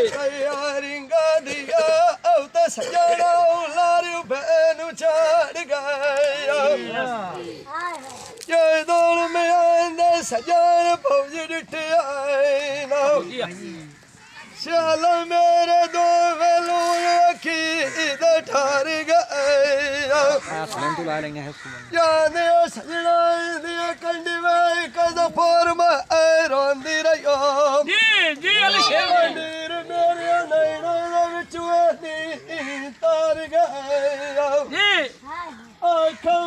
रिंगा दिया अब तो सजना लारी बहनु चढ़ गया ये दौड़ में आंदे सजन फौज डिठिया शाल मेरे दो वेलून अखी इधर ठार गया याद सजना दिया कंडी में कद फोर्म रोंदी रहियो जी मंदिर मेरे नैना विचुआनी तार गया आँखों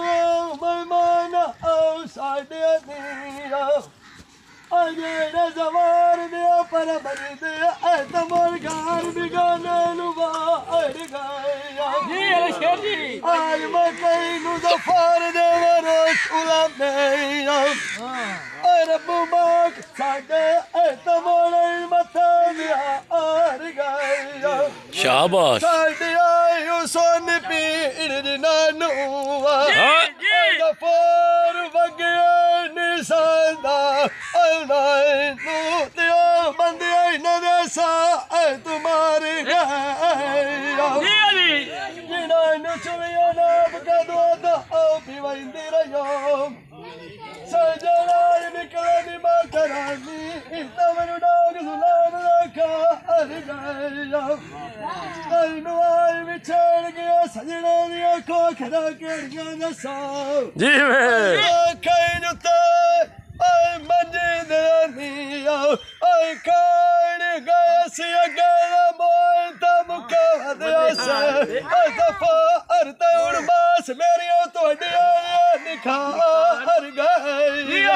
मेहमान आओ साढ़े दिया अजेरे जवार दिया पर बनी दिया तमोर घर बिगाने नुबार गया आज मैं कहीं नुज़फ़र देवरो उलम नहीं रब्बु माक साढ़े तमोर मथा दिया आर गया शाबाश साढ़े आयु सोन पीर नानुआ गफूर वगे निशाना अलनाइनु दिया बंदे नदे सा तुम्हारे गया जिनानु चुविया नाम का दो पिवाइंदी रहो सजना निकले निमा करानी तमनु डाग सुलाम रखा हर गया तैनु आई बिछड़ गया सजना दिया को खड़ा कर गया नसा जी मैं कहीं जुता आई मंजिल दिया आई कान गया सिया गया मोय तब का दिया से दफा अर्ता उड़ बास मेरी तो दिया निखा हर गई ये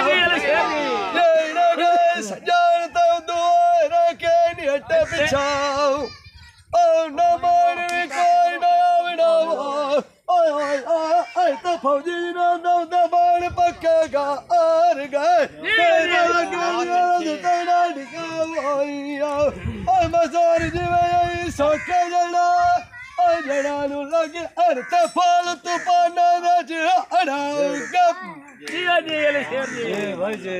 न गए सजान तो दुआरा के निहट बिछाओ ओ न मार कोई न आवड़ा ओए ओए ओए तो फौजी न दबाण पक्का आर गए तेरा तेरा निकालिया ओए मजार जीवे सोके जना ओए जना नु लगे हर ते फाल तू पाना ना जड़ा गप जी भाई जी